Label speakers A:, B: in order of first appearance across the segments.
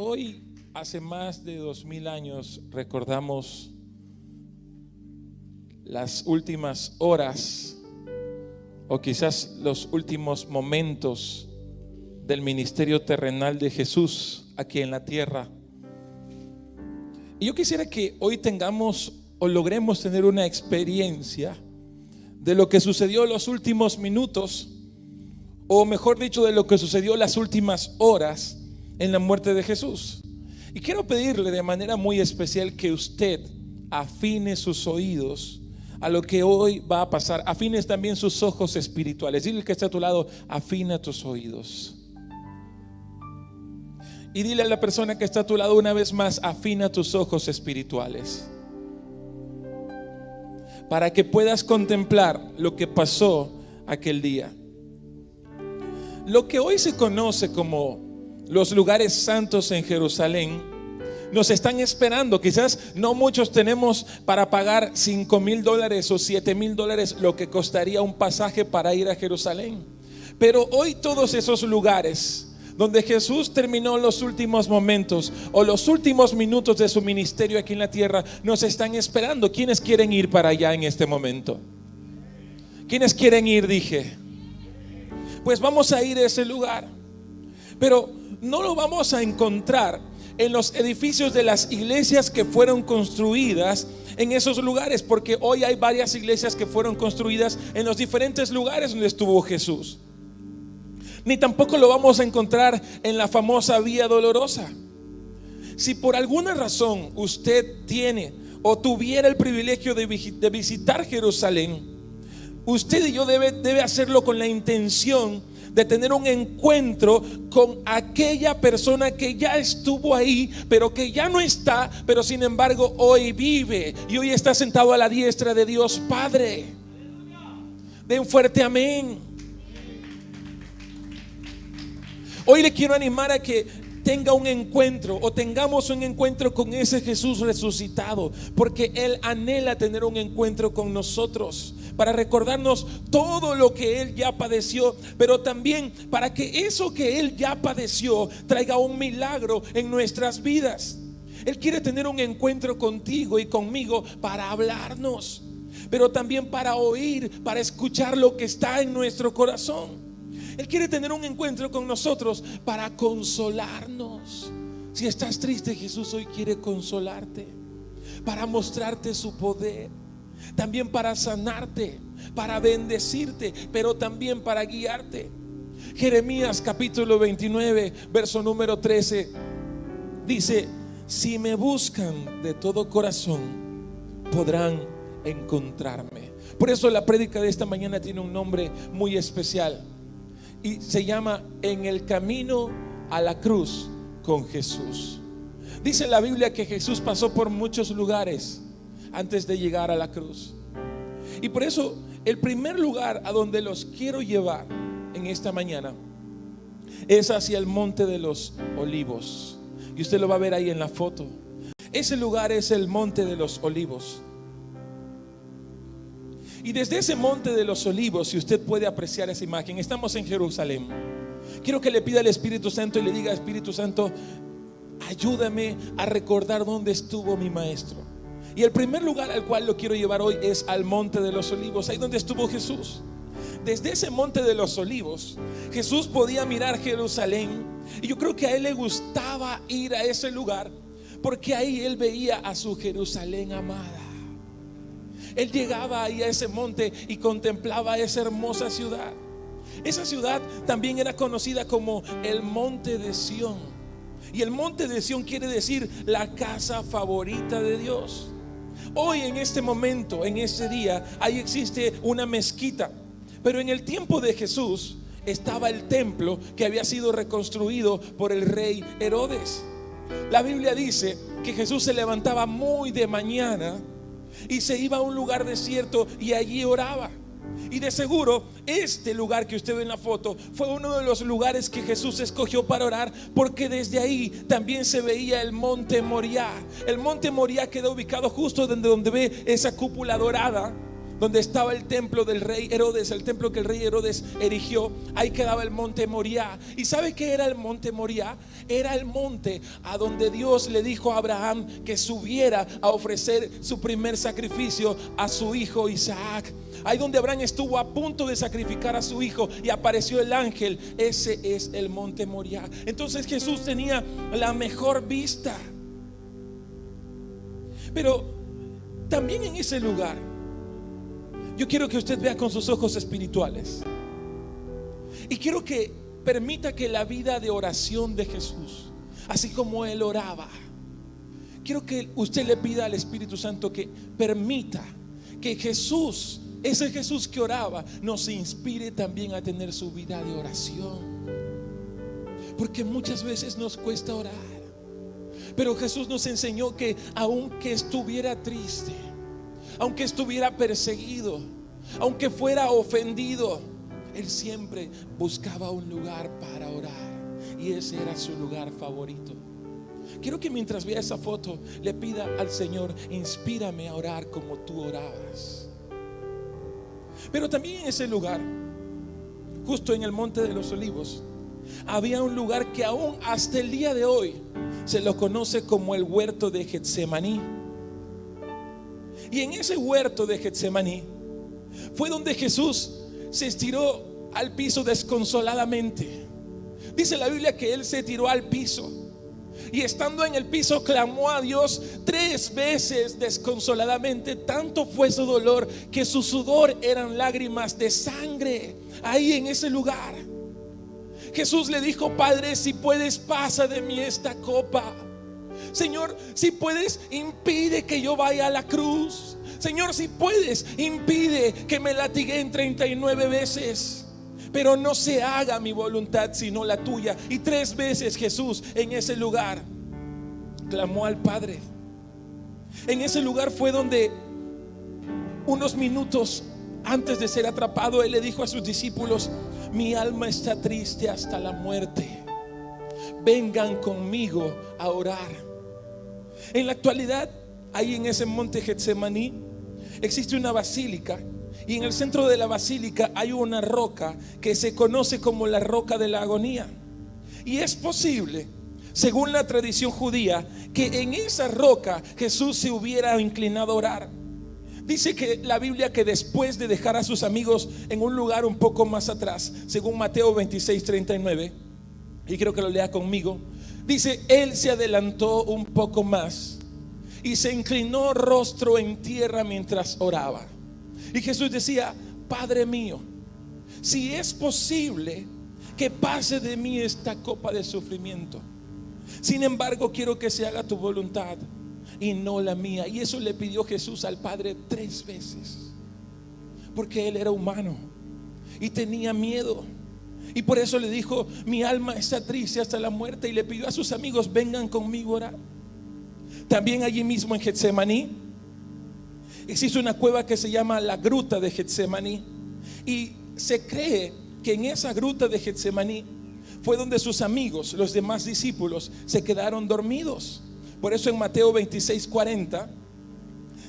A: Hoy, hace más de 2000 años, recordamos las últimas horas o quizás los últimos momentos del ministerio terrenal de Jesús aquí en la tierra. Y yo quisiera que hoy tengamos o logremos tener una experiencia de lo que sucedió en los últimos minutos, o mejor dicho, de lo que sucedió las últimas horas en la muerte de Jesús. Y quiero pedirle de manera muy especial que usted afine sus oídos a lo que hoy va a pasar. Afines también sus ojos espirituales. Dile al que está a tu lado: afina tus oídos. Y dile a la persona que está a tu lado una vez más: afina tus ojos espirituales, para que puedas contemplar lo que pasó aquel día. Lo que hoy se conoce como los lugares santos en Jerusalén nos están esperando. Quizás no muchos tenemos para pagar $5,000 o $7,000 lo que costaría un pasaje para ir a Jerusalén. Pero hoy todos esos lugares donde Jesús terminó los últimos momentos o los últimos minutos de su ministerio aquí en la tierra nos están esperando. ¿Quiénes quieren ir para allá en este momento? ¿Quiénes quieren ir? Dije, pues vamos a ir a ese lugar. Pero no lo vamos a encontrar en los edificios de las iglesias que fueron construidas en esos lugares, porque hoy hay varias iglesias que fueron construidas en los diferentes lugares donde estuvo Jesús. Ni tampoco lo vamos a encontrar en la famosa Vía Dolorosa. Si por alguna razón usted tiene o tuviera el privilegio de visitar Jerusalén, usted y yo debe hacerlo con la intención de tener un encuentro con aquella persona que ya estuvo ahí, pero que ya no está, pero sin embargo hoy vive y hoy está sentado a la diestra de Dios Padre. Den fuerte amén. Hoy le quiero animar a que tenga un encuentro o tengamos un encuentro con ese Jesús resucitado, porque Él anhela tener un encuentro con nosotros para recordarnos todo lo que Él ya padeció, pero también para que eso que Él ya padeció traiga un milagro en nuestras vidas. Él quiere tener un encuentro contigo y conmigo para hablarnos, pero también para oír, para escuchar lo que está en nuestro corazón. Él quiere tener un encuentro con nosotros para consolarnos. Si estás triste, Jesús hoy quiere consolarte, para mostrarte su poder, también para sanarte, para bendecirte, pero también para guiarte. Jeremías capítulo 29, verso número 13 dice: si me buscan de todo corazón, podrán encontrarme. Por eso la prédica de esta mañana tiene un nombre muy especial y se llama En el camino a la cruz con Jesús. Dice la Biblia que Jesús pasó por muchos lugares antes de llegar a la cruz. Y por eso el primer lugar a donde los quiero llevar en esta mañana es hacia el Monte de los Olivos. Y usted lo va a ver ahí en la foto. Ese lugar es el Monte de los Olivos. Y desde ese Monte de los Olivos, si usted puede apreciar esa imagen, estamos en Jerusalén. Quiero que le pida al Espíritu Santo y le diga: Espíritu Santo, ayúdame a recordar dónde estuvo mi maestro. Y el primer lugar al cual lo quiero llevar hoy es al Monte de los Olivos, ahí donde estuvo Jesús. Desde ese Monte de los Olivos, Jesús podía mirar Jerusalén, y yo creo que a él le gustaba ir a ese lugar, porque ahí él veía a su Jerusalén amada. Él llegaba ahí a ese monte y contemplaba esa hermosa ciudad. Esa ciudad también era conocida como el Monte de Sión. Y el Monte de Sión quiere decir la casa favorita de Dios. Hoy, en este momento, en este día, ahí existe una mezquita. Pero en el tiempo de Jesús estaba el templo que había sido reconstruido por el rey Herodes. La Biblia dice que Jesús se levantaba muy de mañana y se iba a un lugar desierto y allí oraba. Y de seguro este lugar que usted ve en la foto fue uno de los lugares que Jesús escogió para orar, porque desde ahí también se veía el Monte Moriah. El Monte Moriah queda ubicado justo donde ve esa cúpula dorada, donde estaba el templo del rey Herodes, el templo que el rey Herodes erigió. Ahí quedaba el monte Moriah. ¿Y sabe qué era el monte Moriah? Era el monte a donde Dios le dijo a Abraham que subiera a ofrecer su primer sacrificio a su hijo Isaac. Ahí donde Abraham estuvo a punto de sacrificar a su hijo y apareció el ángel. Ese es el monte Moriah. Entonces Jesús tenía la mejor vista. Pero también en ese lugar, yo quiero que usted vea con sus ojos espirituales. Y quiero que permita que la vida de oración de Jesús, así como Él oraba, quiero que usted le pida al Espíritu Santo que permita que Jesús, ese Jesús que oraba, nos inspire también a tener su vida de oración. Porque muchas veces nos cuesta orar, pero Jesús nos enseñó que aunque estuviera triste, aunque estuviera perseguido, aunque fuera ofendido, Él siempre buscaba un lugar para orar, y ese era su lugar favorito. Quiero que mientras vea esa foto le pida al Señor: inspírame a orar como tú orabas. Pero también en ese lugar, justo en el Monte de los Olivos, había un lugar que aún hasta el día de hoy se lo conoce como el huerto de Getsemaní. Y en ese huerto de Getsemaní fue donde Jesús se estiró al piso desconsoladamente. Dice la Biblia que Él se tiró al piso y estando en el piso clamó a Dios 3 veces desconsoladamente. Tanto fue su dolor que su sudor eran lágrimas de sangre. Ahí en ese lugar Jesús le dijo: Padre, si puedes, pasa de mí esta copa. Señor, si puedes, impide que yo vaya a la cruz. Señor, si puedes, impide que me latiguen 39 veces. Pero no se haga mi voluntad sino la tuya. Y 3 veces Jesús en ese lugar clamó al Padre. En ese lugar fue donde, unos minutos antes de ser atrapado, Él le dijo a sus discípulos: mi alma está triste hasta la muerte, vengan conmigo a orar. En la actualidad, ahí en ese monte Getsemaní existe una basílica, y en el centro de la basílica hay una roca que se conoce como la roca de la agonía. Y es posible, según la tradición judía, que en esa roca Jesús se hubiera inclinado a orar. Dice que la Biblia que después de dejar a sus amigos en un lugar un poco más atrás, según Mateo 26:39, y quiero que lo lea conmigo, dice: Él se adelantó un poco más y se inclinó rostro en tierra mientras oraba. Y Jesús decía: Padre mío, si es posible, que pase de mí esta copa de sufrimiento. Sin embargo, quiero que se haga tu voluntad y no la mía. Y eso le pidió Jesús al Padre 3 veces, porque Él era humano y tenía miedo. Y por eso le dijo: mi alma está triste hasta la muerte. Y le pidió a sus amigos: vengan conmigo a orar. También allí mismo en Getsemaní existe una cueva que se llama la gruta de Getsemaní. Y se cree que en esa gruta de Getsemaní fue donde sus amigos, los demás discípulos, se quedaron dormidos. Por eso en Mateo 26:40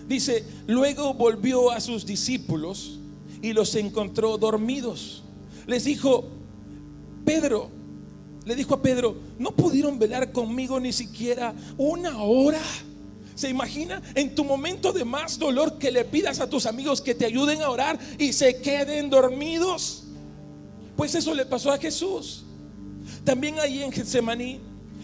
A: dice: luego volvió a sus discípulos y los encontró dormidos. Les dijo a Pedro: ¿no pudieron velar conmigo ni siquiera 1 hora? ¿Se imagina en tu momento de más dolor que le pidas a tus amigos que te ayuden a orar y se queden dormidos? Pues eso le pasó a Jesús. También ahí en Getsemaní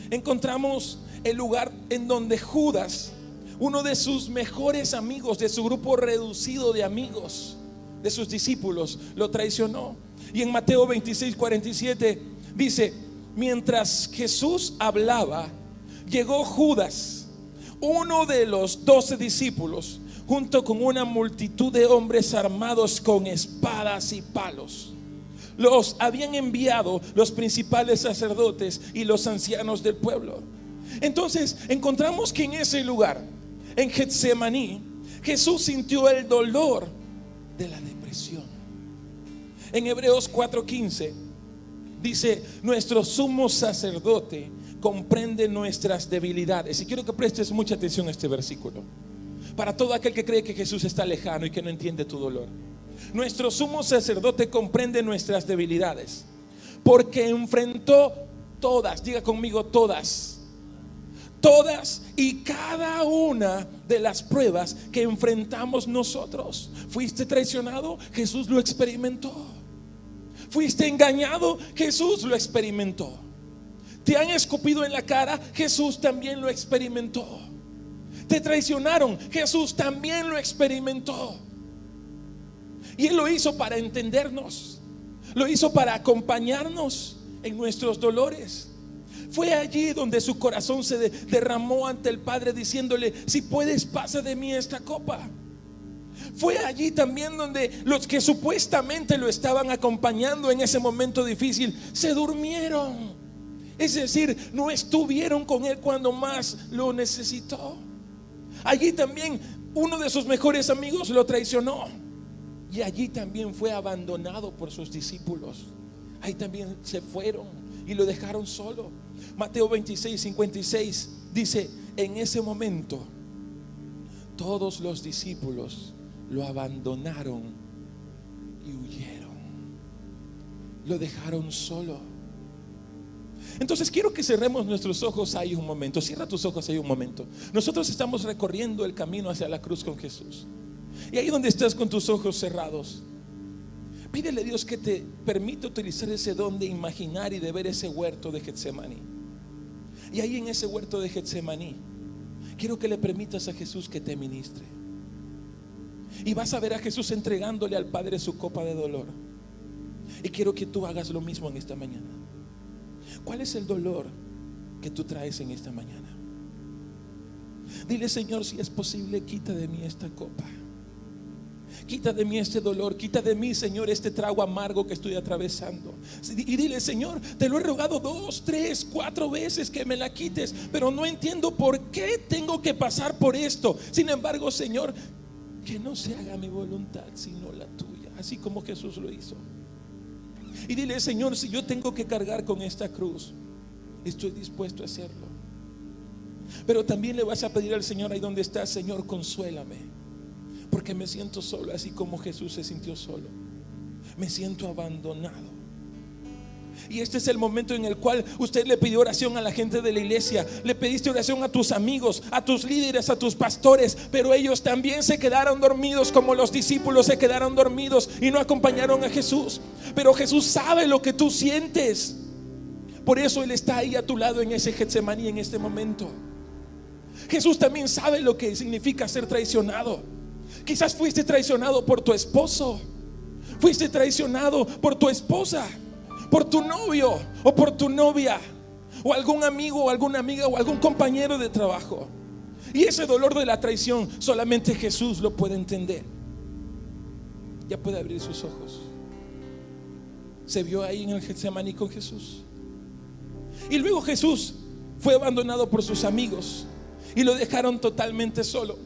A: encontramos el lugar en donde Judas, uno de sus mejores amigos, de su grupo reducido de amigos, de sus discípulos, lo traicionó. Y en Mateo 26:47 dice: mientras Jesús hablaba, llegó Judas, uno de los 12 discípulos, junto con una multitud de hombres armados con espadas y palos. Los habían enviado los principales sacerdotes y los ancianos del pueblo. Entonces encontramos que en ese lugar, en Getsemaní, Jesús sintió el dolor de la depresión. En Hebreos 4:15 dice: nuestro sumo sacerdote comprende nuestras debilidades. Y quiero que prestes mucha atención a este versículo, para todo aquel que cree que Jesús está lejano y que no entiende tu dolor. Nuestro sumo sacerdote comprende nuestras debilidades, porque enfrentó todas, diga conmigo, todas y cada una de las pruebas que enfrentamos nosotros. ¿Fuiste traicionado? Jesús lo experimentó. ¿Fuiste engañado? Jesús lo experimentó. ¿Te han escupido en la cara? Jesús también lo experimentó. ¿Te traicionaron? Jesús también lo experimentó. Y Él lo hizo para entendernos, lo hizo para acompañarnos en nuestros dolores. Fue allí donde su corazón se derramó ante el Padre, diciéndole: si puedes, pasa de mí esta copa. Fue allí también donde los que supuestamente lo estaban acompañando en ese momento difícil se durmieron. Es decir, no estuvieron con Él cuando más lo necesitó. Allí también uno de sus mejores amigos lo traicionó, y allí también fue abandonado por sus discípulos. Ahí también se fueron y lo dejaron solo. Mateo 26:56 dice: en ese momento todos los discípulos lo abandonaron y huyeron. Lo dejaron solo. Entonces quiero que cerremos nuestros ojos ahí un momento. Cierra tus ojos ahí un momento. Nosotros estamos recorriendo el camino hacia la cruz con Jesús. Y ahí donde estás con tus ojos cerrados, pídele a Dios que te permita utilizar ese don de imaginar y de ver ese huerto de Getsemaní. Y ahí en ese huerto de Getsemaní, quiero que le permitas a Jesús que te ministre. Y vas a ver a Jesús entregándole al Padre su copa de dolor. Y quiero que tú hagas lo mismo en esta mañana. ¿Cuál es el dolor que tú traes en esta mañana? Dile: Señor, si es posible, quita de mí esta copa. Quita de mí este dolor, quita de mí, Señor, este trago amargo que estoy atravesando. Y dile: Señor, te lo he rogado 2, 3, 4 veces que me la quites, pero no entiendo por qué tengo que pasar por esto. Sin embargo, Señor, que no se haga mi voluntad sino la tuya, así como Jesús lo hizo. Y dile: Señor, si yo tengo que cargar con esta cruz, estoy dispuesto a hacerlo. Pero también le vas a pedir al Señor ahí donde estás: Señor, consuélame, porque me siento solo, así como Jesús se sintió solo. Me siento abandonado. Y este es el momento en el cual usted le pidió oración a la gente de la iglesia, le pediste oración a tus amigos, a tus líderes, a tus pastores, pero ellos también se quedaron dormidos, como los discípulos se quedaron dormidos y no acompañaron a Jesús. Pero Jesús sabe lo que tú sientes. Por eso Él está ahí a tu lado en ese Getsemaní en este momento. Jesús también sabe lo que significa ser traicionado. Quizás fuiste traicionado por tu esposo, fuiste traicionado por tu esposa, por tu novio o por tu novia, o algún amigo o alguna amiga o algún compañero de trabajo. Y ese dolor de la traición solamente Jesús lo puede entender. Ya puede abrir sus ojos. Se vio ahí en el Getsemaní con Jesús. Y luego Jesús fue abandonado por sus amigos y lo dejaron totalmente solo.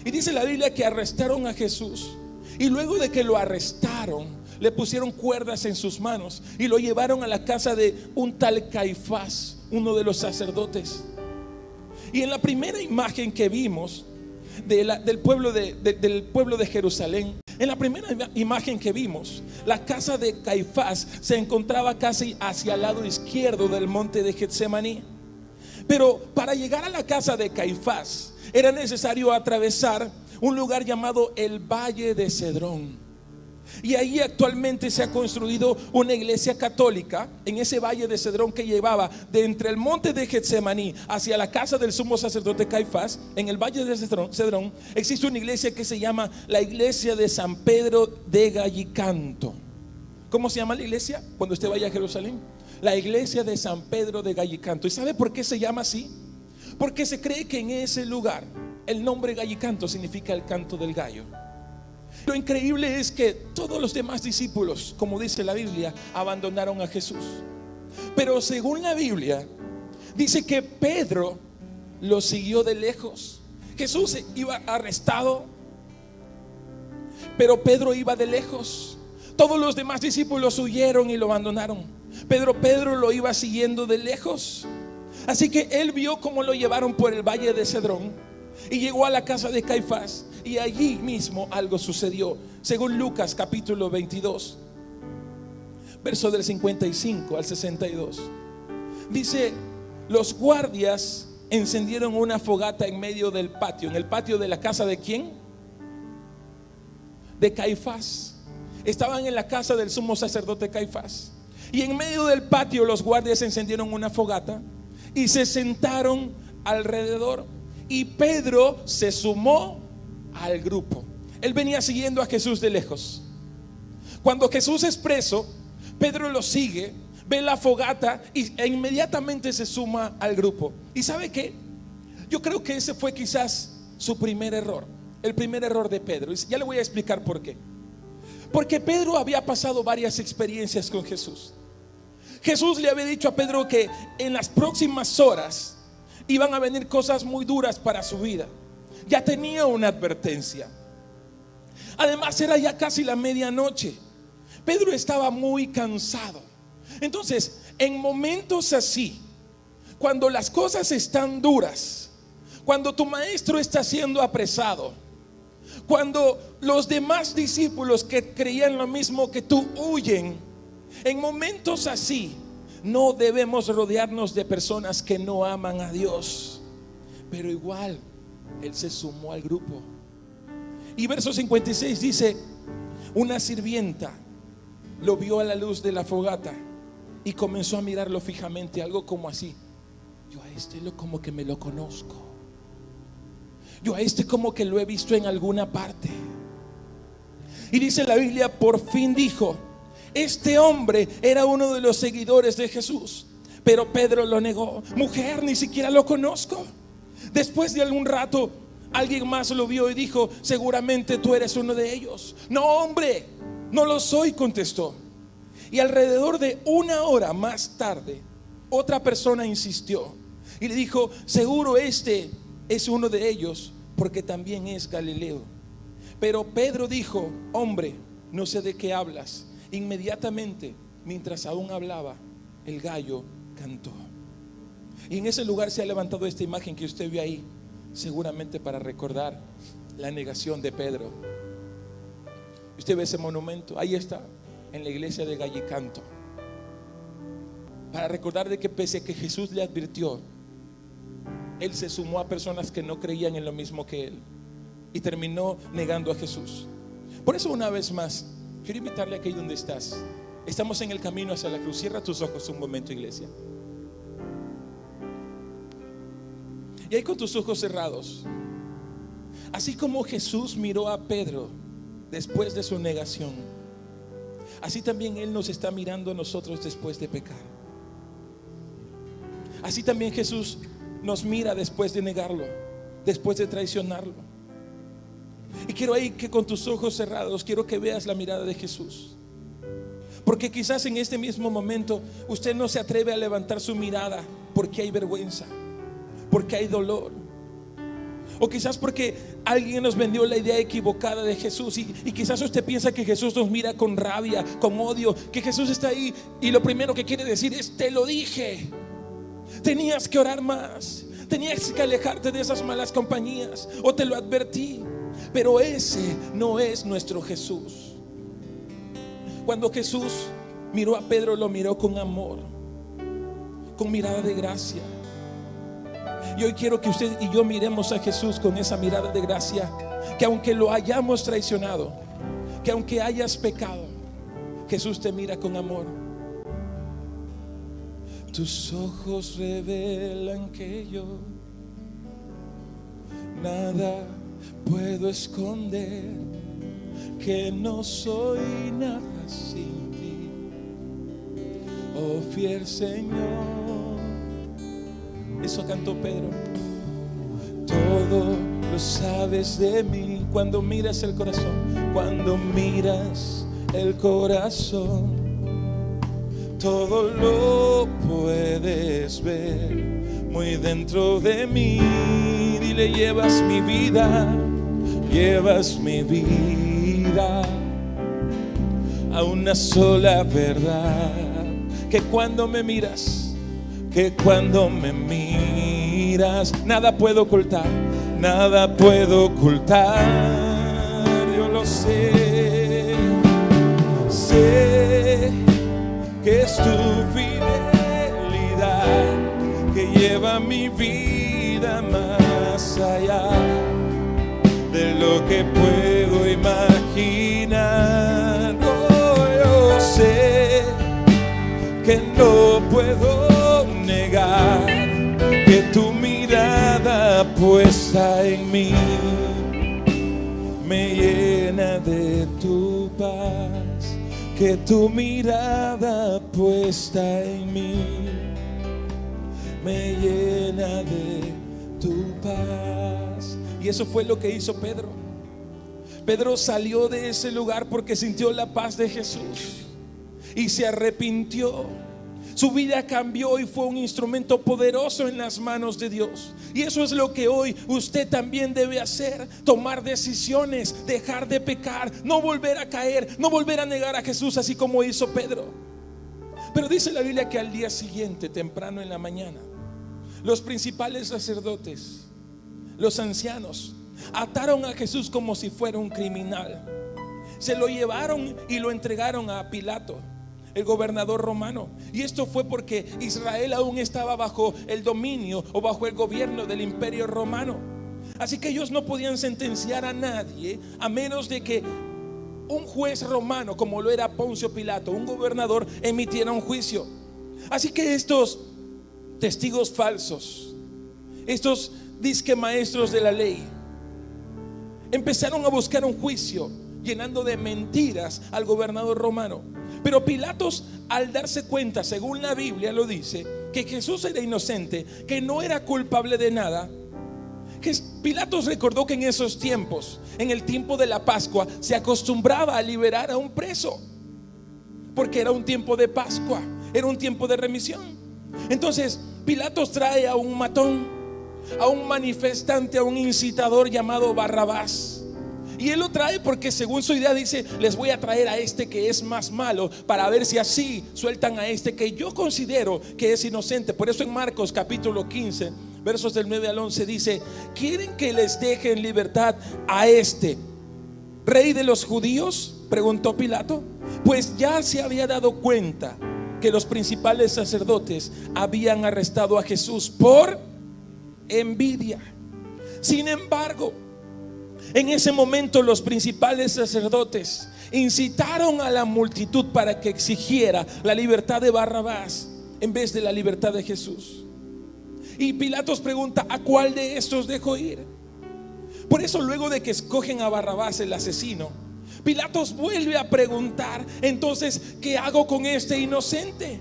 A: Y dice la Biblia que arrestaron a Jesús, y luego de que lo arrestaron, le pusieron cuerdas en sus manos y lo llevaron a la casa de un tal Caifás, uno de los sacerdotes. Y en la primera imagen que vimos del pueblo de Jerusalén, en la primera imagen que vimos, la casa de Caifás se encontraba casi hacia el lado izquierdo del monte de Getsemaní. Pero para llegar a la casa de Caifás era necesario atravesar un lugar llamado el Valle de Cedrón. Y ahí actualmente se ha construido una iglesia católica en ese Valle de Cedrón, que llevaba de entre el monte de Getsemaní hacia la casa del sumo sacerdote Caifás. En el Valle de Cedrón existe una iglesia que se llama la iglesia de San Pedro de Gallicanto. ¿Cómo se llama la iglesia cuando usted vaya a Jerusalén? La iglesia de San Pedro de Gallicanto. ¿Y sabe por qué se llama así? Porque se cree que en ese lugar el nombre Gallicanto significa el canto del gallo. Lo increíble es que todos los demás discípulos, como dice la Biblia, abandonaron a Jesús. Pero según la Biblia, dice que Pedro lo siguió de lejos. Jesús iba arrestado, pero Pedro iba de lejos. Todos los demás discípulos huyeron y lo abandonaron. Pedro lo iba siguiendo de lejos. Así que él vio cómo lo llevaron por el Valle de Cedrón. y llegó a la casa de Caifás, y allí mismo algo sucedió. Según Lucas capítulo 22, verso del 55 al 62, dice: los guardias encendieron una fogata en medio del patio. ¿En el patio de la casa de quién? De Caifás. Estaban en la casa del sumo sacerdote Caifás, y en medio del patio los guardias encendieron una fogata y se sentaron alrededor, y Pedro se sumó al grupo. Él venía siguiendo a Jesús de lejos. Cuando Jesús es preso, Pedro lo sigue, ve la fogata e inmediatamente se suma al grupo. ¿Y sabe qué? Yo creo que ese fue quizás su primer error, el primer error de Pedro. Y ya le voy a explicar por qué. Porque Pedro había pasado varias experiencias con Jesús. Jesús le había dicho a Pedro que en las próximas horas iban a venir cosas muy duras para su vida. Ya tenía una advertencia. Además era ya casi la medianoche. Pedro estaba muy cansado. Entonces, en momentos así, cuando las cosas están duras, cuando tu maestro está siendo apresado, cuando los demás discípulos que creían lo mismo que tú huyen, en momentos así no debemos rodearnos de personas que no aman a Dios. Pero igual él se sumó al grupo. Y verso 56 dice: una sirvienta lo vio a la luz de la fogata y comenzó a mirarlo fijamente, algo como así: yo a este como que me lo conozco, yo a este como que lo he visto en alguna parte. Y dice la Biblia, por fin dijo: este hombre era uno de los seguidores de Jesús. Pero Pedro lo negó: mujer, ni siquiera lo conozco. Después de algún rato, alguien más lo vio y dijo: seguramente tú eres uno de ellos. No, hombre, no lo soy, contestó. Y alrededor de una hora más tarde, otra persona insistió y le dijo: seguro este es uno de ellos, porque también es Galileo. Pero Pedro dijo: hombre, no sé de qué hablas. Inmediatamente, mientras aún hablaba, el gallo cantó. Y en ese lugar se ha levantado esta imagen que usted ve ahí, seguramente para recordar la negación de Pedro. Usted ve ese monumento, ahí está, en la iglesia de Gallicanto, para recordar de que pese a que Jesús le advirtió, él se sumó a personas que no creían en lo mismo que él y terminó negando a Jesús. Por eso, una vez más, quiero invitarle aquí donde estás. Estamos en el camino hacia la cruz. Cierra tus ojos un momento, iglesia. Y ahí con tus ojos cerrados, así como Jesús miró a Pedro después de su negación, así también Él nos está mirando a nosotros después de pecar. Así también Jesús nos mira después de negarlo, después de traicionarlo. Y quiero ahí que con tus ojos cerrados, quiero que veas la mirada de Jesús. Porque quizás en este mismo momento usted no se atreve a levantar su mirada porque hay vergüenza, porque hay dolor, o quizás porque alguien nos vendió la idea equivocada de Jesús, y quizás usted piensa que Jesús nos mira con rabia, con odio, que Jesús está ahí y lo primero que quiere decir es: te lo dije, tenías que orar más, tenías que alejarte de esas malas compañías, o te lo advertí. Pero ese no es nuestro Jesús. Cuando Jesús miró a Pedro, lo miró con amor, con mirada de gracia. Y hoy quiero que usted y yo miremos a Jesús con esa mirada de gracia, que aunque lo hayamos traicionado, que aunque hayas pecado, Jesús te mira con amor. Tus ojos revelan que yo nada puedo esconder, que no soy nada sin ti, oh fiel Señor. Eso cantó Pedro. Todo lo sabes de mí. Cuando miras el corazón, cuando miras el corazón, todo lo puedes ver muy dentro de mí. Dile: llevas mi vida a una sola verdad, que cuando me miras, nada puedo ocultar, nada puedo ocultar. Yo lo sé, sé que es tu fidelidad que lleva mi vida más allá de lo que puedo imaginar. Oh, yo sé que no puedo negar que tu mirada puesta en mí me llena de tu paz, que tu mirada puesta en mí me llena de tu paz. Y eso fue lo que hizo Pedro. Pedro salió de ese lugar porque sintió la paz de Jesús y se arrepintió. Su vida cambió y fue un instrumento poderoso en las manos de Dios. Y eso es lo que hoy usted también debe hacer: tomar decisiones, dejar de pecar, no volver a caer, no volver a negar a Jesús, así como hizo Pedro. Pero dice la Biblia que al día siguiente, temprano en la mañana, los principales sacerdotes, los ancianos, ataron a Jesús como si fuera un criminal. Se lo llevaron y lo entregaron a Pilato, el gobernador romano. Y esto fue porque Israel aún estaba bajo el dominio o bajo el gobierno del imperio romano. Así que ellos no podían sentenciar a nadie a menos de que un juez romano, como lo era Poncio Pilato, un gobernador, emitiera un juicio. Así que estos testigos falsos, estos disque maestros de la ley, empezaron a buscar un juicio llenando de mentiras al gobernador romano. Pero Pilatos, al darse cuenta, según la Biblia lo dice, que Jesús era inocente, que no era culpable de nada, que Pilatos recordó que en esos tiempos, en el tiempo de la Pascua, se acostumbraba a liberar a un preso, porque era un tiempo de Pascua, era un tiempo de remisión. Entonces Pilatos trae a un matón, a un manifestante, a un incitador llamado Barrabás. Y él lo trae porque, según su idea, dice: les voy a traer a este que es más malo, para ver si así sueltan a este que yo considero que es inocente. Por eso en Marcos capítulo 15, versos del 9 al 11 dice: ¿quieren que les deje en libertad a este rey de los judíos?, preguntó Pilato. Pues ya se había dado cuenta que los principales sacerdotes habían arrestado a Jesús por envidia. Sin embargo, en ese momento los principales sacerdotes incitaron a la multitud para que exigiera la libertad de Barrabás en vez de la libertad de Jesús. Y Pilatos pregunta: ¿a cuál de estos dejo ir? Por eso, luego de que escogen a Barrabás, el asesino, Pilatos vuelve a preguntar: entonces, ¿qué hago con este inocente?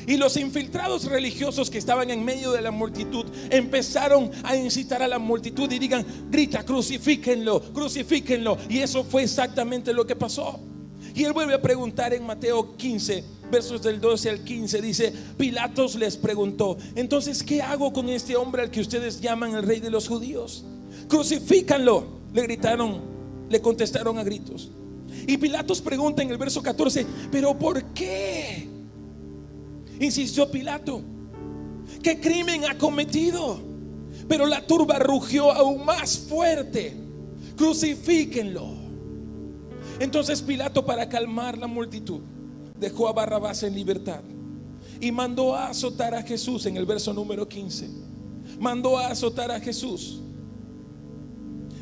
A: Y los infiltrados religiosos que estaban en medio de la multitud empezaron a incitar a la multitud y grita: crucifíquenlo, crucifíquenlo. Y eso fue exactamente lo que pasó. Y él vuelve a preguntar en Mateo 15, versos del 12 al 15. Dice: Pilatos les preguntó: entonces, ¿qué hago con este hombre al que ustedes llaman el rey de los judíos? Crucifícanlo, le gritaron, le contestaron a gritos. Y Pilatos pregunta en el verso 14: ¿pero por qué? Insistió Pilato: ¿qué crimen ha cometido? Pero la turba rugió aún más fuerte: crucifíquenlo. Entonces Pilato, para calmar la multitud, dejó a Barrabás en libertad y mandó a azotar a Jesús. En el verso número 15, mandó a azotar a Jesús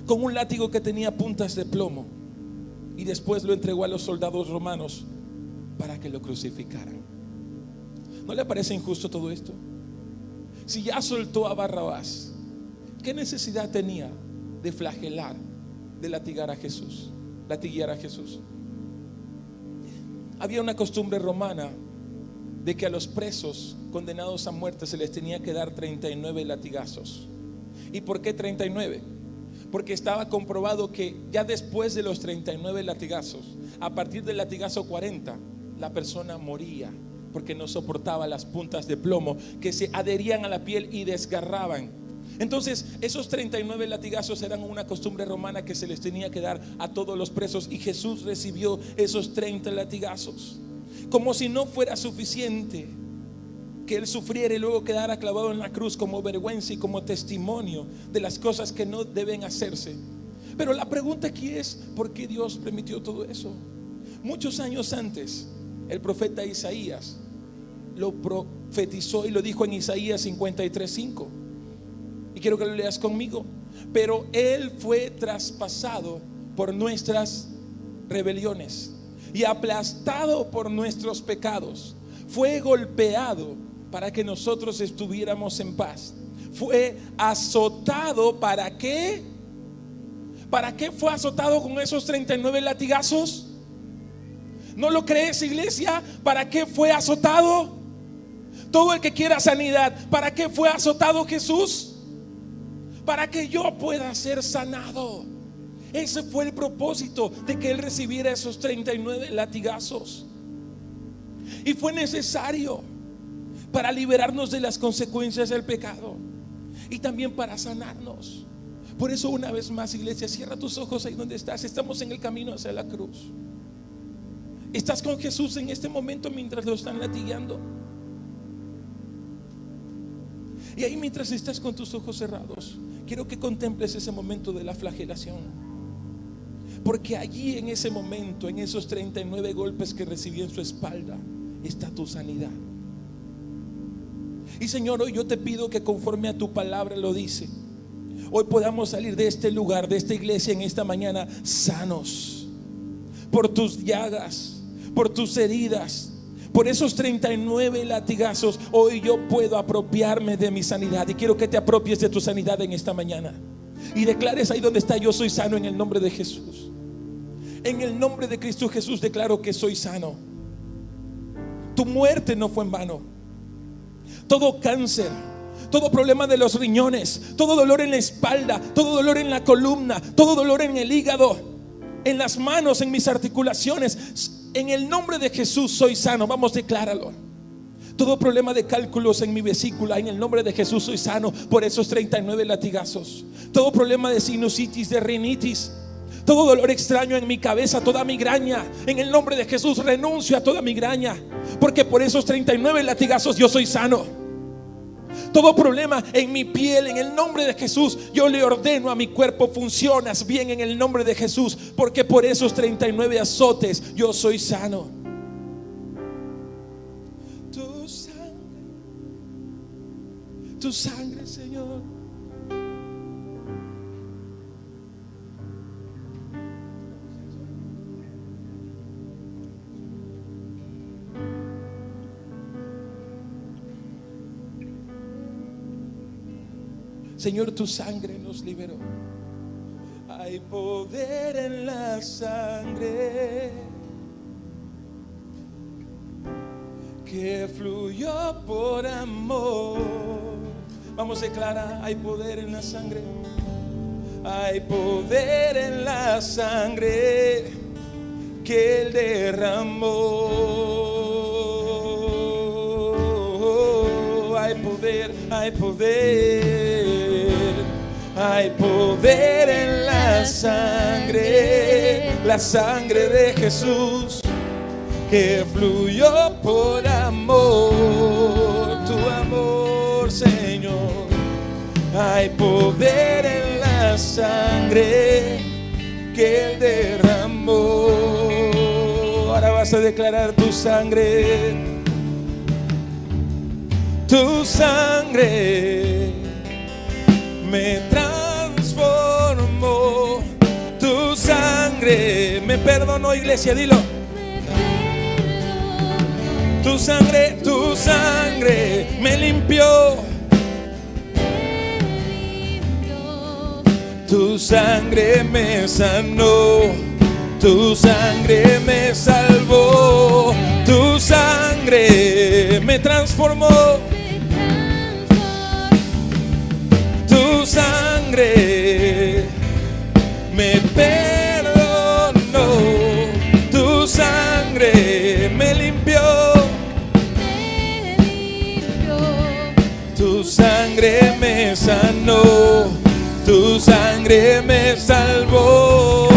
A: con un látigo que tenía puntas de plomo, y después lo entregó a los soldados romanos para que lo crucificaran. ¿No le parece injusto todo esto? Si ya soltó a Barrabás, ¿qué necesidad tenía de flagelar, de latiguear a Jesús? Había una costumbre romana de que a los presos condenados a muerte se les tenía que dar 39 latigazos. ¿Y por qué 39? Porque estaba comprobado que ya después de los 39 latigazos, a partir del latigazo 40, la persona moría, porque no soportaba las puntas de plomo que se adherían a la piel y desgarraban. Entonces esos 39 latigazos eran una costumbre romana que se les tenía que dar a todos los presos, y Jesús recibió esos 30 latigazos. Como si no fuera suficiente, que Él sufriera y luego quedara clavado en la cruz como vergüenza y como testimonio de las cosas que no deben hacerse. Pero la pregunta aquí es: ¿por qué Dios permitió todo eso? Muchos años antes, el profeta Isaías lo profetizó y lo dijo en Isaías 53:5. Y quiero que lo leas conmigo. Pero Él fue traspasado por nuestras rebeliones y aplastado por nuestros pecados. Fue golpeado para que nosotros estuviéramos en paz. Fue azotado. ¿Para qué? ¿Para qué fue azotado con esos 39 latigazos? ¿No lo crees, iglesia? ¿Para qué fue azotado? Todo el que quiera sanidad, ¿para qué fue azotado Jesús? Para que yo pueda ser sanado. Ese fue el propósito de que Él recibiera esos 39 latigazos. Y fue necesario para liberarnos de las consecuencias del pecado y también para sanarnos. Por eso, una vez más, iglesia, cierra tus ojos ahí donde estás. Estamos en el camino hacia la cruz. ¿Estás con Jesús en este momento mientras lo están latigando? Y ahí, mientras estás con tus ojos cerrados, quiero que contemples ese momento de la flagelación. Porque allí, en ese momento, en esos 39 golpes que recibió en su espalda, está tu sanidad. Y Señor, hoy yo te pido que, conforme a tu palabra lo dice, hoy podamos salir de este lugar, de esta iglesia, en esta mañana, sanos por tus llagas, por tus heridas, por esos 39 latigazos. Hoy yo puedo apropiarme de mi sanidad. Y quiero que te apropies de tu sanidad en esta mañana y declares ahí donde está: yo soy sano en el nombre de Jesús. En el nombre de Cristo Jesús declaro que soy sano. Tu muerte no fue en vano. Todo cáncer, todo problema de los riñones, todo dolor en la espalda, todo dolor en la columna, todo dolor en el hígado, en las manos, en mis articulaciones, en el nombre de Jesús soy sano. Vamos, decláralo. Todo problema de cálculos en mi vesícula, en el nombre de Jesús soy sano por esos 39 latigazos. Todo problema de sinusitis, de rinitis, todo dolor extraño en mi cabeza, toda migraña, en el nombre de Jesús renuncio a toda migraña, porque por esos 39 latigazos yo soy sano. Todo problema en mi piel, en el nombre de Jesús, yo le ordeno a mi cuerpo: funcionas bien en el nombre de Jesús, porque por esos 39 azotes yo soy sano. Tu sangre, Señor. Señor, tu sangre nos liberó. Hay poder en la sangre que fluyó por amor. Vamos a declarar: hay poder en la sangre. Hay poder en la sangre que Él derramó. Hay poder, hay poder. Hay poder en la sangre de Jesús que fluyó por amor. Tu amor, Señor. Hay poder en la sangre que Él derramó. Ahora vas a declarar: tu sangre. Tu sangre me transformó. Tu sangre me perdonó, iglesia, dilo. Tu sangre me limpió. Tu sangre me sanó. Tu sangre me salvó. Tu sangre me transformó. Tu sangre me perdonó. Tu sangre me limpió. Tu sangre me sanó. Tu sangre me salvó.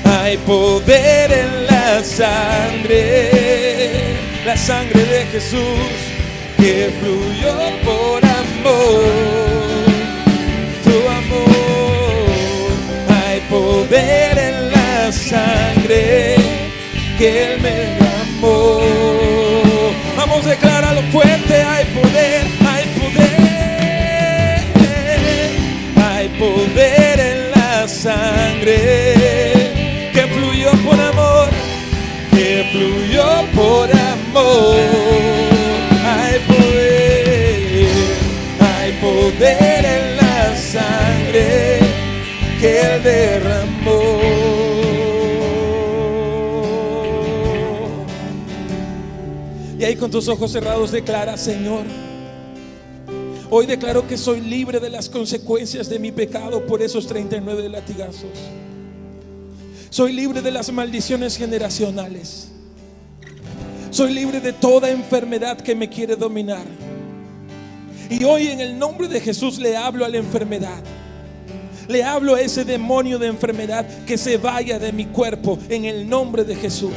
A: Hay poder en la sangre de Jesús. que fluyó por amor. Tu amor, hay poder en la sangre que Él me derramó. Vamos, decláralo fuerte, hay poder, hay poder, hay poder en la sangre que fluyó por amor, que fluyó por amor. Hay poder en la sangre que Él derramó. Y ahí con tus ojos cerrados declara: Señor, hoy declaro que soy libre de las consecuencias de mi pecado por esos 39 latigazos. Soy libre de las maldiciones generacionales. Soy libre de toda enfermedad que me quiere dominar. Y hoy en el nombre de Jesús le hablo a la enfermedad. Le hablo a ese demonio de enfermedad que se vaya de mi cuerpo en el nombre de Jesús.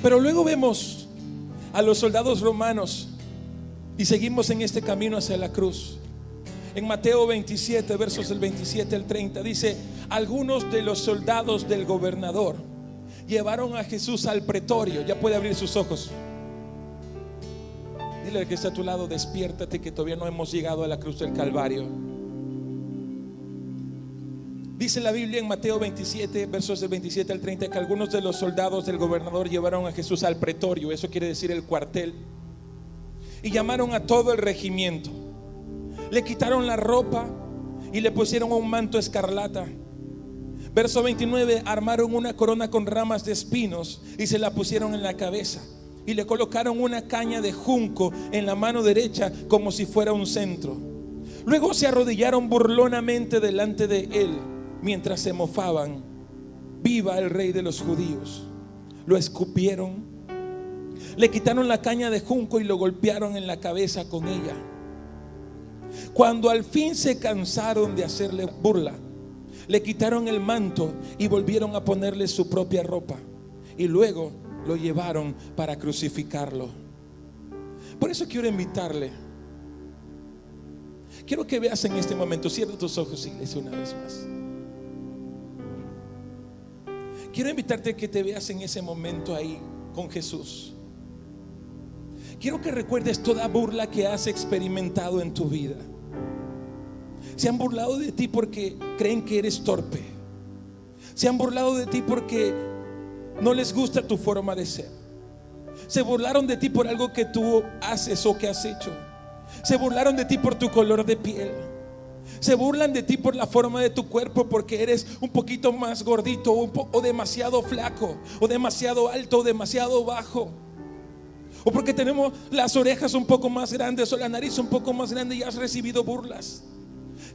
A: Pero luego vemos a los soldados romanos y seguimos en este camino hacia la cruz. En Mateo 27, versos del 27 al 30 dice: algunos de los soldados del gobernador llevaron a Jesús al pretorio. Ya puede abrir sus ojos. Dile al que está a tu lado: despiértate, que todavía no hemos llegado a la cruz del Calvario. Dice la Biblia en Mateo 27, versos del 27 al 30, que algunos de los soldados del gobernador llevaron a Jesús al pretorio. Eso quiere decir el cuartel. Y llamaron a todo el regimiento. Le quitaron la ropa y le pusieron un manto escarlata. Verso 29: armaron una corona con ramas de espinos y se la pusieron en la cabeza. Y le colocaron una caña de junco en la mano derecha como si fuera un cetro. Luego se arrodillaron burlonamente delante de él mientras se mofaban: viva el rey de los judíos. Lo escupieron, le quitaron la caña de junco y lo golpearon en la cabeza con ella. Cuando al fin se cansaron de hacerle burla, le quitaron el manto y volvieron a ponerle su propia ropa. Y luego lo llevaron para crucificarlo. Por eso quiero invitarle. Quiero que veas en este momento. Cierra tus ojos, iglesia, una vez más. Quiero invitarte a que te veas en ese momento ahí con Jesús. Quiero que recuerdes toda burla que has experimentado en tu vida. Se han burlado de ti porque creen que eres torpe. Se han burlado de ti porque no les gusta tu forma de ser. Se burlaron de ti por algo que tú haces o que has hecho. Se burlaron de ti por tu color de piel. Se burlan de ti por la forma de tu cuerpo, porque eres un poquito más gordito o demasiado flaco, o demasiado alto o demasiado bajo, o porque tenemos las orejas un poco más grandes o la nariz un poco más grande y has recibido burlas.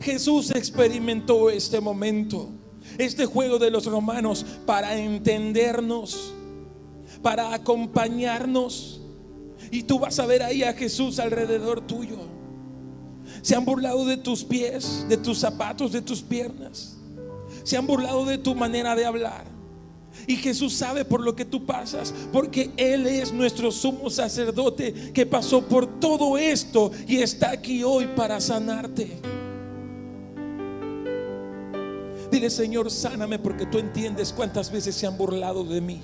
A: Jesús experimentó este momento, este juego de los romanos, para entendernos, para acompañarnos. Y tú vas a ver ahí a Jesús alrededor tuyo. Se han burlado de tus pies, de tus zapatos, de tus piernas. Se han burlado de tu manera de hablar. Y Jesús sabe por lo que tú pasas, porque Él es nuestro sumo sacerdote que pasó por todo esto y está aquí hoy para sanarte. Dile: Señor, sáname, porque tú entiendes cuántas veces se han burlado de mí,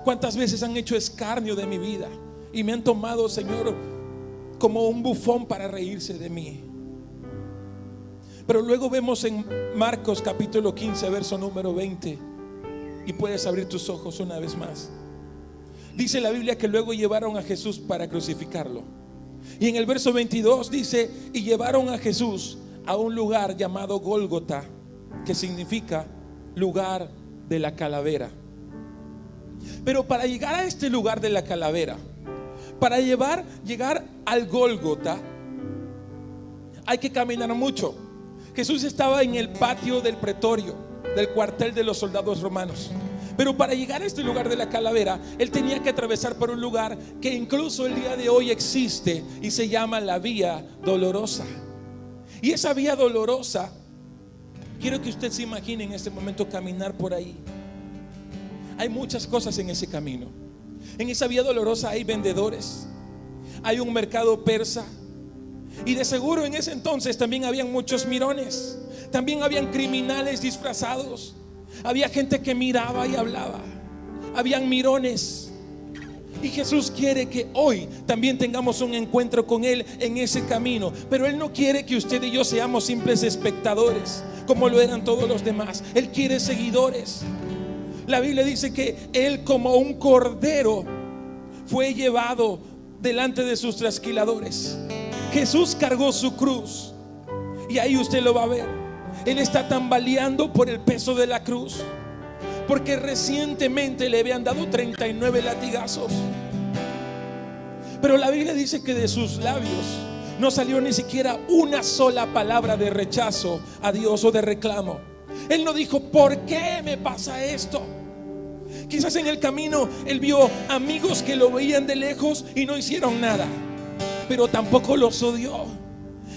A: cuántas veces han hecho escarnio de mi vida y me han tomado, Señor, como un bufón para reírse de mí. Pero luego vemos en Marcos capítulo 15, verso número 20, y puedes abrir tus ojos una vez más. Dice la Biblia que luego llevaron a Jesús para crucificarlo. Y en el verso 22 dice: y llevaron a Jesús a un lugar llamado Gólgota, que significa lugar de la calavera. Pero para llegar a este lugar de la calavera, para llegar al Gólgota, hay que caminar mucho. Jesús estaba en el patio del pretorio, del cuartel de los soldados romanos. Pero para llegar a este lugar de la calavera, Él tenía que atravesar por un lugar que incluso el día de hoy existe y se llama la Vía Dolorosa. Y esa Vía Dolorosa, quiero que usted se imagine en este momento caminar por ahí. Hay muchas cosas en ese camino. En esa vía dolorosa hay vendedores, hay un mercado persa, y de seguro en ese entonces también habían muchos mirones, también habían criminales disfrazados, había gente que miraba y hablaba, habían mirones. Y Jesús quiere que hoy también tengamos un encuentro con Él en ese camino. Pero Él no quiere que usted y yo seamos simples espectadores como lo eran todos los demás. Él quiere seguidores. La Biblia dice que Él, como un cordero, fue llevado delante de sus trasquiladores. Jesús cargó su cruz, y ahí usted lo va a ver. Él está tambaleando por el peso de la cruz, porque recientemente le habían dado 39 latigazos. Pero la Biblia dice que de sus labios no salió ni siquiera una sola palabra de rechazo a Dios o de reclamo. Él no dijo: ¿por qué me pasa esto? Quizás en el camino él vio amigos que lo veían de lejos y no hicieron nada, pero tampoco los odió.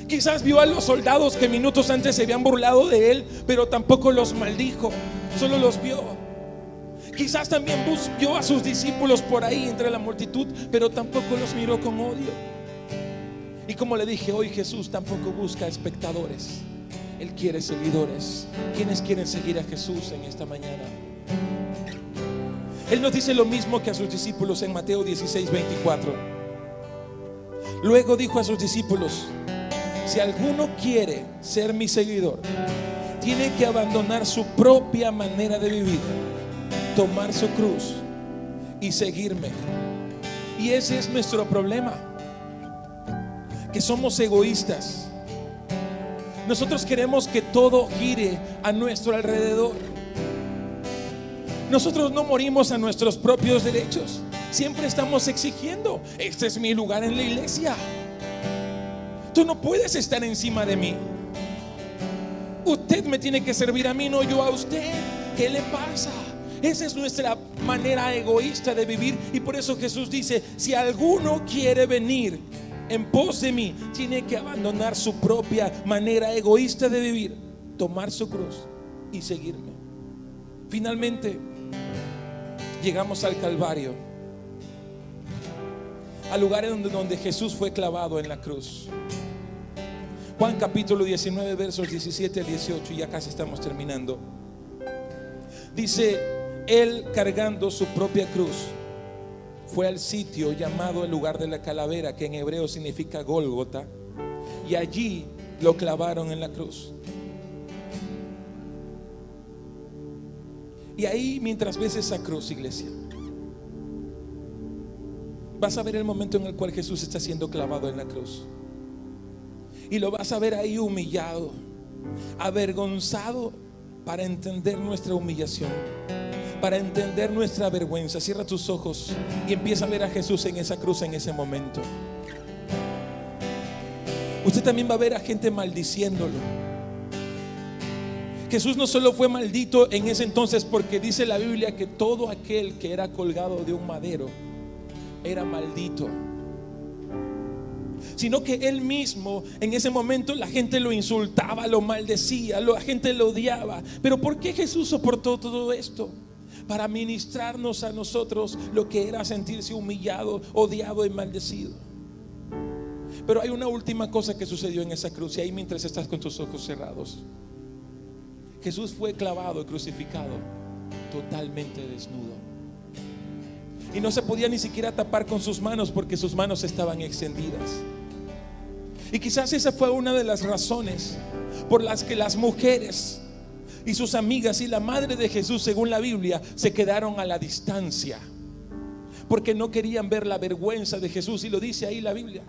A: Quizás vio a los soldados que minutos antes se habían burlado de él, pero tampoco los maldijo, solo los vio. Quizás también vio a sus discípulos por ahí entre la multitud, pero tampoco los miró con odio. Y como le dije, hoy Jesús tampoco busca espectadores, Él quiere seguidores. ¿Quiénes quieren seguir a Jesús en esta mañana? Él nos dice lo mismo que a sus discípulos en Mateo 16:24. Luego dijo a sus discípulos: si alguno quiere ser mi seguidor, tiene que abandonar su propia manera de vivir, tomar su cruz y seguirme. Y ese es nuestro problema, que somos egoístas. Nosotros queremos que todo gire a nuestro alrededor. Nosotros no morimos a nuestros propios derechos. Siempre estamos exigiendo: este es mi lugar en la iglesia, tú no puedes estar encima de mí, usted me tiene que servir a mí, no yo a usted. ¿Qué le pasa? Esa es nuestra manera egoísta de vivir. Y por eso Jesús dice: si alguno quiere venir en pos de mí, tiene que abandonar su propia manera egoísta de vivir, tomar su cruz y seguirme. Finalmente llegamos al Calvario, al lugar donde Jesús fue clavado en la cruz. Juan capítulo 19 versos 17 al 18, y ya casi estamos terminando. Dice: Él, cargando su propia cruz, fue al sitio llamado el lugar de la calavera, que en hebreo significa Gólgota, y allí lo clavaron en la cruz. Y ahí, mientras ves esa cruz, iglesia, vas a ver el momento en el cual Jesús está siendo clavado en la cruz. Y lo vas a ver ahí humillado, avergonzado, para entender nuestra humillación, para entender nuestra vergüenza. Cierra tus ojos y empieza a ver a Jesús en esa cruz en ese momento. Usted también va a ver a gente maldiciéndolo. Jesús no solo fue maldito en ese entonces, porque dice la Biblia que todo aquel que era colgado de un madero era maldito, sino que Él mismo en ese momento la gente lo insultaba, lo maldecía, la gente lo odiaba. Pero ¿por qué Jesús soportó todo esto? Para ministrarnos a nosotros lo que era sentirse humillado, odiado y maldecido. Pero hay una última cosa que sucedió en esa cruz, y ahí, mientras estás con tus ojos cerrados, Jesús fue clavado y crucificado totalmente desnudo, y no se podía ni siquiera tapar con sus manos, porque sus manos estaban extendidas. Y quizás esa fue una de las razones por las que las mujeres y sus amigas y la madre de Jesús, según la Biblia, se quedaron a la distancia, porque no querían ver la vergüenza de Jesús, y lo dice ahí la Biblia.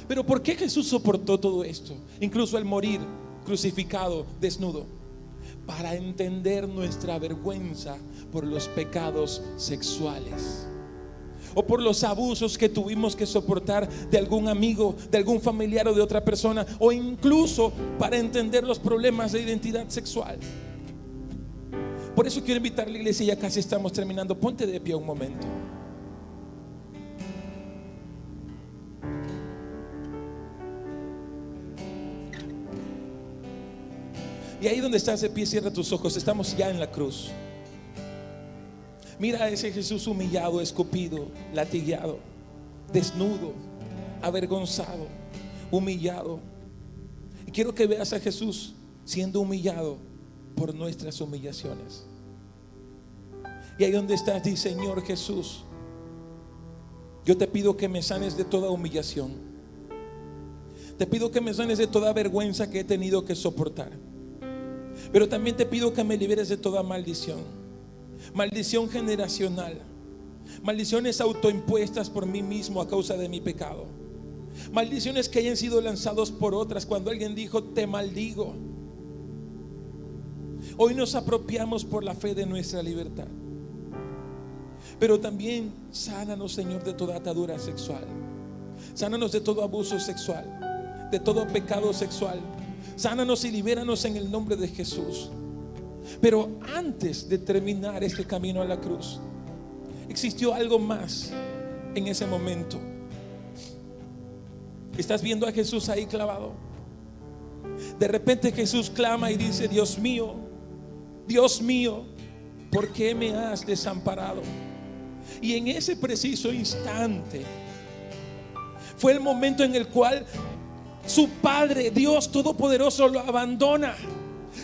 A: Pero ¿por qué Jesús soportó todo esto, incluso el morir crucificado desnudo? Para entender nuestra vergüenza por los pecados sexuales, o por los abusos que tuvimos que soportar de algún amigo, de algún familiar o de otra persona, o incluso para entender los problemas de identidad sexual. Por eso quiero invitar a la iglesia, ya casi estamos terminando. Ponte de pie un momento. Y ahí donde estás de pie, cierra tus ojos. Estamos ya en la cruz. Mira a ese Jesús humillado, escupido, latigado, desnudo, avergonzado, humillado. Y quiero que veas a Jesús siendo humillado por nuestras humillaciones. Y ahí donde estás, di: Señor Jesús, yo te pido que me sanes de toda humillación. Te pido que me sanes de toda vergüenza que he tenido que soportar. Pero también te pido que me liberes de toda maldición. Maldición generacional. Maldiciones autoimpuestas por mí mismo a causa de mi pecado. Maldiciones que hayan sido lanzados por otras cuando alguien dijo: te maldigo. Hoy nos apropiamos por la fe de nuestra libertad. Pero también sánanos, Señor, de toda atadura sexual. Sánanos de todo abuso sexual, de todo pecado sexual. Sánanos y libéranos en el nombre de Jesús. Pero antes de terminar este camino a la cruz, existió algo más en ese momento. ¿Estás viendo a Jesús ahí clavado? De repente Jesús clama y dice: Dios mío, ¿por qué me has desamparado? Y en ese preciso instante fue el momento en el cual su Padre, Dios Todopoderoso, lo abandona.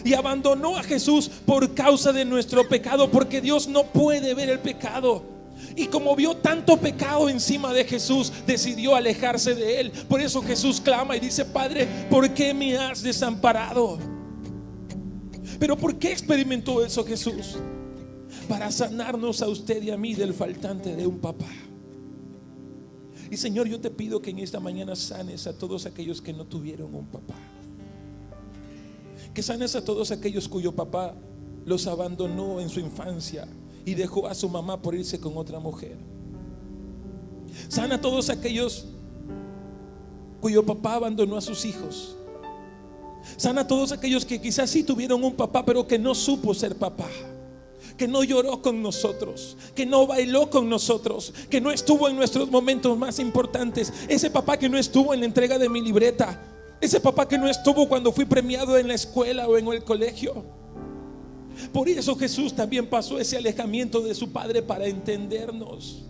A: Y abandonó a Jesús por causa de nuestro pecado, porque Dios no puede ver el pecado. Y como vio tanto pecado encima de Jesús, decidió alejarse de él. Por eso Jesús clama y dice: Padre, ¿por qué me has desamparado? Pero ¿por qué experimentó eso Jesús? Para sanarnos a usted y a mí del faltante de un papá. Y Señor, yo te pido que en esta mañana sanes a todos aquellos que no tuvieron un papá. Que sanes a todos aquellos cuyo papá los abandonó en su infancia y dejó a su mamá por irse con otra mujer. Sana a todos aquellos cuyo papá abandonó a sus hijos. Sana a todos aquellos que quizás sí tuvieron un papá, pero que no supo ser papá, que no lloró con nosotros, que no bailó con nosotros, que no estuvo en nuestros momentos más importantes. Ese papá que no estuvo en la entrega de mi libreta, ese papá que no estuvo cuando fui premiado en la escuela o en el colegio. Por eso Jesús también pasó ese alejamiento de su Padre para entendernos.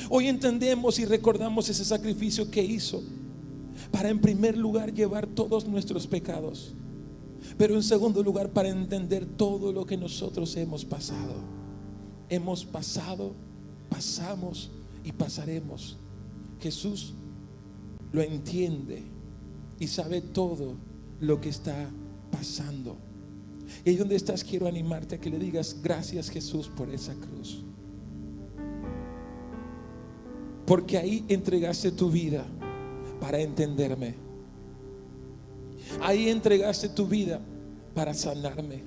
A: Hoy entendemos y recordamos ese sacrificio que hizo para, en primer lugar, llevar todos nuestros pecados, pero en segundo lugar, para entender todo lo que nosotros hemos pasado. Hemos pasado, pasamos y pasaremos. Jesús lo entiende y sabe todo lo que está pasando. Y ahí donde estás, quiero animarte a que le digas: gracias Jesús por esa cruz, porque ahí entregaste tu vida para entenderme. Ahí entregaste tu vida para sanarme.